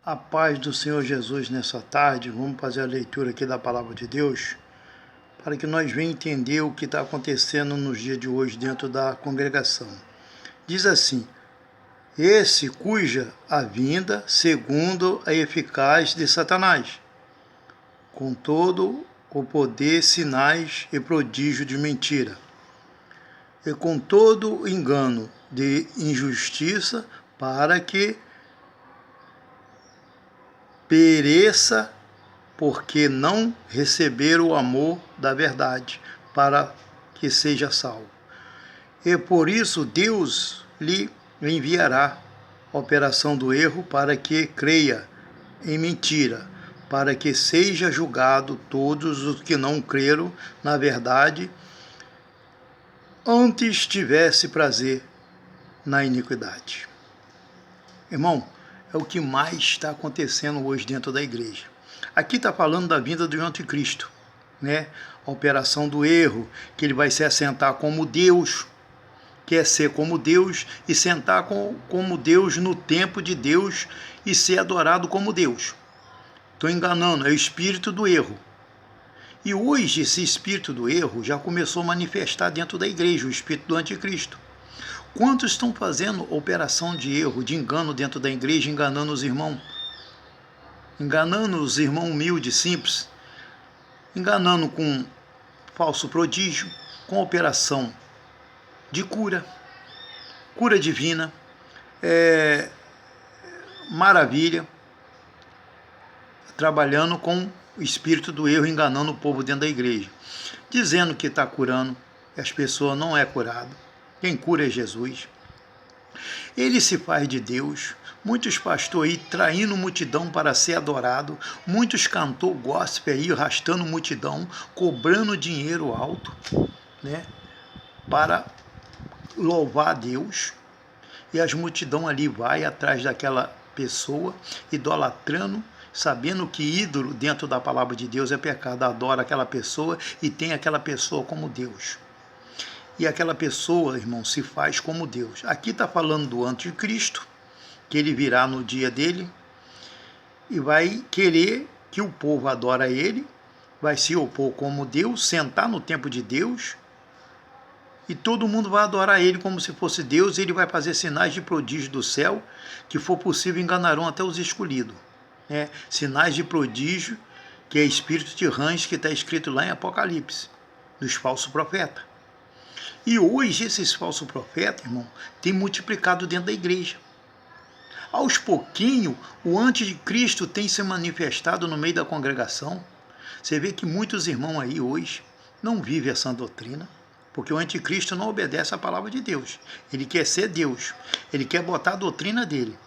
A paz do Senhor Jesus nessa tarde. Vamos fazer a leitura aqui da Palavra de Deus, para que nós venhamos entender o que está acontecendo nos dias de hoje dentro da congregação. Diz assim: esse cuja a vinda segundo a eficaz de Satanás, com todo o poder, sinais e prodígio de mentira, e com todo o engano de injustiça, para que pereça, porque não receberam o amor da verdade, para que seja salvo. E por isso Deus lhe enviará a operação do erro, para que creia em mentira, para que seja julgado todos os que não creram na verdade, antes tivesse prazer na iniquidade. Irmão, é o que mais está acontecendo hoje dentro da igreja. Aqui está falando da vinda do anticristo, né? A operação do erro, que ele vai se assentar como Deus, quer ser como Deus e sentar como Deus no tempo de Deus e ser adorado como Deus. Estou enganando, é o espírito do erro. E hoje esse espírito do erro já começou a manifestar dentro da igreja, o espírito do anticristo. Quantos estão fazendo operação de erro, de engano dentro da igreja, enganando os irmãos humildes, simples, enganando com falso prodígio, com operação de cura divina, maravilha, trabalhando com o espírito do erro, enganando o povo dentro da igreja, dizendo que está curando, e as pessoas não é curado. Quem cura é Jesus. Ele se faz de Deus. Muitos pastores aí traindo multidão para ser adorado. Muitos cantores gospel aí arrastando multidão, cobrando dinheiro alto, né, para louvar a Deus. E as multidão ali vai atrás daquela pessoa, idolatrando, sabendo que ídolo dentro da palavra de Deus é pecado. Adora aquela pessoa e tem aquela pessoa como Deus. E aquela pessoa, irmão, se faz como Deus. Aqui está falando do anticristo, que ele virá no dia dele e vai querer que o povo adore ele, vai se opor como Deus, sentar no tempo de Deus, e todo mundo vai adorar ele como se fosse Deus. Ele vai fazer sinais de prodígio do céu, que for possível enganarão até os escolhidos. Né? Sinais de prodígio, que é espírito de rãs, que está escrito lá em Apocalipse, dos falsos profetas. E hoje esses falsos profetas, irmão, têm multiplicado dentro da igreja. Aos pouquinhos, o anticristo tem se manifestado no meio da congregação. Você vê que muitos irmãos aí hoje não vivem essa doutrina, porque o anticristo não obedece à palavra de Deus. Ele quer ser Deus, ele quer botar a doutrina dele.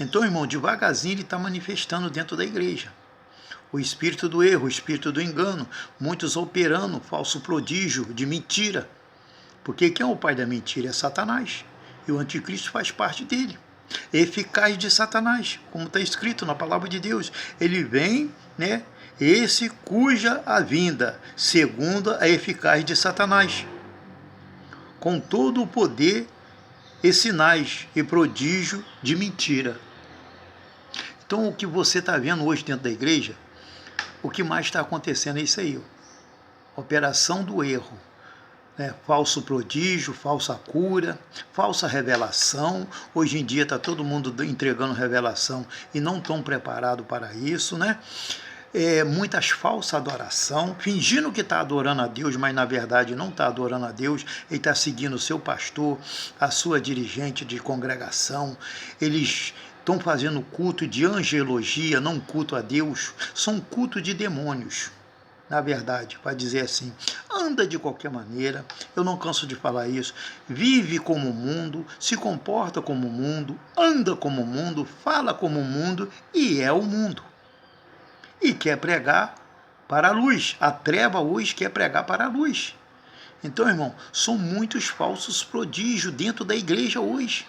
Então, irmão, devagarzinho ele está manifestando dentro da igreja. O espírito do erro, o espírito do engano, muitos operando falso prodígio de mentira. Porque quem é o pai da mentira? É Satanás. E o anticristo faz parte dele. É eficaz de Satanás, como está escrito na palavra de Deus. Ele vem, né? Esse cuja a vinda, segundo a eficaz de Satanás, com todo o poder e sinais e prodígio de mentira. Então o que você está vendo hoje dentro da igreja, o que mais está acontecendo é isso aí, ó. Operação do erro. Falso prodígio, falsa cura, falsa revelação. Hoje em dia está todo mundo entregando revelação e não estão preparados para isso, né? Muitas falsas adoração, fingindo que está adorando a Deus, mas na verdade não está adorando a Deus. Ele está seguindo o seu pastor, a sua dirigente de congregação. Eles estão fazendo culto de angelologia, não culto a Deus, são culto de demônios. Na verdade, para dizer assim, anda de qualquer maneira, eu não canso de falar isso, vive como o mundo, se comporta como o mundo, anda como o mundo, fala como o mundo e é o mundo. E quer pregar para a luz, a treva hoje quer pregar para a luz. Então, irmão, são muitos falsos prodígios dentro da igreja hoje.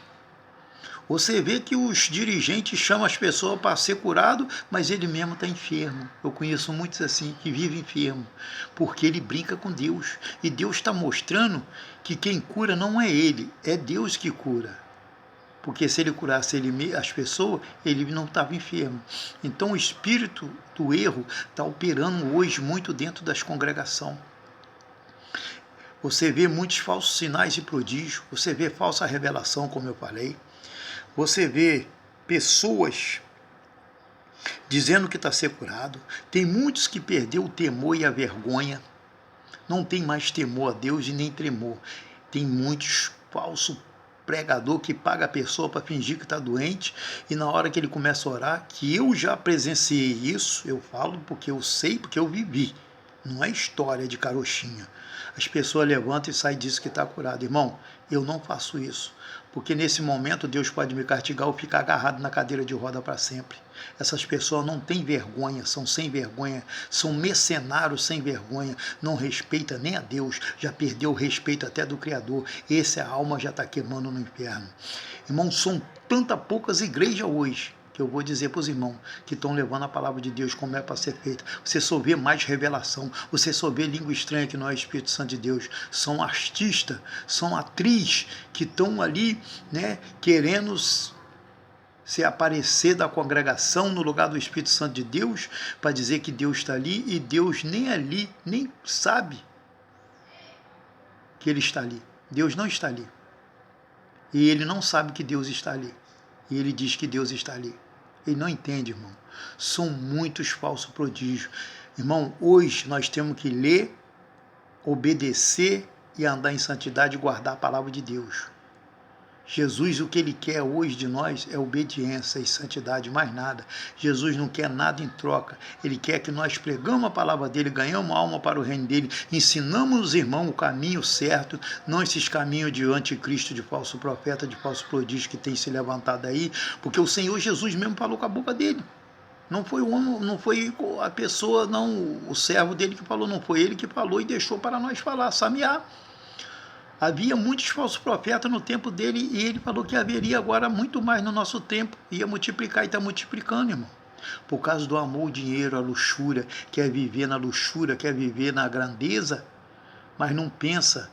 Você vê que os dirigentes chamam as pessoas para ser curado, mas ele mesmo está enfermo. Eu conheço muitos assim, que vivem enfermo, porque ele brinca com Deus. E Deus está mostrando que quem cura não é ele, é Deus que cura. Porque se ele curasse as pessoas, ele não estava enfermo. Então o espírito do erro está operando hoje muito dentro das congregações. Você vê muitos falsos sinais de prodígio, você vê falsa revelação, como eu falei. Você vê pessoas dizendo que está ser curado. Tem muitos que perdeu o temor e a vergonha. Não tem mais temor a Deus e nem tremor. Tem muitos falsos pregador que paga a pessoa para fingir que está doente, e na hora que ele começa a orar, que eu já presenciei isso, eu falo porque eu sei, porque eu vivi. Não é história de carochinha. As pessoas levantam e saem disso que está curado. Irmão, eu não faço isso, porque nesse momento Deus pode me castigar ou ficar agarrado na cadeira de roda para sempre. Essas pessoas não têm vergonha, são sem vergonha, são mercenários sem vergonha, não respeita nem a Deus, já perdeu o respeito até do Criador. Essa alma já está queimando no inferno. Irmão, são tantas poucas igrejas hoje, que eu vou dizer para os irmãos que estão levando a palavra de Deus como é para ser feita. Você só vê mais revelação, você só vê língua estranha que não é Espírito Santo de Deus. São artistas, são atrizes que estão ali, né, querendo se aparecer da congregação no lugar do Espírito Santo de Deus, para dizer que Deus está ali, e Deus nem ali, nem sabe que Ele está ali. Deus não está ali. E ele não sabe que Deus está ali. E ele diz que Deus está ali. Ele não entende, irmão. São muitos falsos prodígios. Irmão, hoje nós temos que ler, obedecer e andar em santidade e guardar a palavra de Deus. Jesus, o que Ele quer hoje de nós é obediência e santidade, mais nada. Jesus não quer nada em troca. Ele quer que nós pregamos a palavra dEle, ganhamos alma para o reino dEle, ensinamos os irmãos o caminho certo, não esses caminhos de anticristo, de falso profeta, de falso prodígio que tem se levantado aí, porque o Senhor Jesus mesmo falou com a boca dEle. Não foi o homem, não foi a pessoa, não, o servo dEle que falou, não foi ele que falou e deixou para nós falar, samear. Havia muitos falsos profetas no tempo dele, e ele falou que haveria agora muito mais no nosso tempo, ia multiplicar e está multiplicando, irmão. Por causa do amor, o dinheiro, a luxúria, quer viver na luxúria, quer viver na grandeza, mas não pensa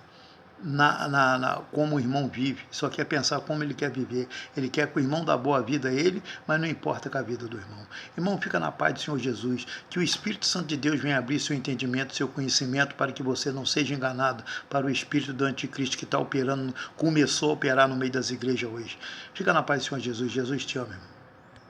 como o irmão vive, só quer pensar como ele quer viver. Ele quer que o irmão dê boa vida a ele, mas não importa com a vida do irmão. Irmão, fica na paz do Senhor Jesus, que o Espírito Santo de Deus venha abrir seu entendimento, seu conhecimento, para que você não seja enganado para o espírito do anticristo que está operando, começou a operar no meio das igrejas hoje. Fica na paz do Senhor Jesus. Jesus te ama, irmão.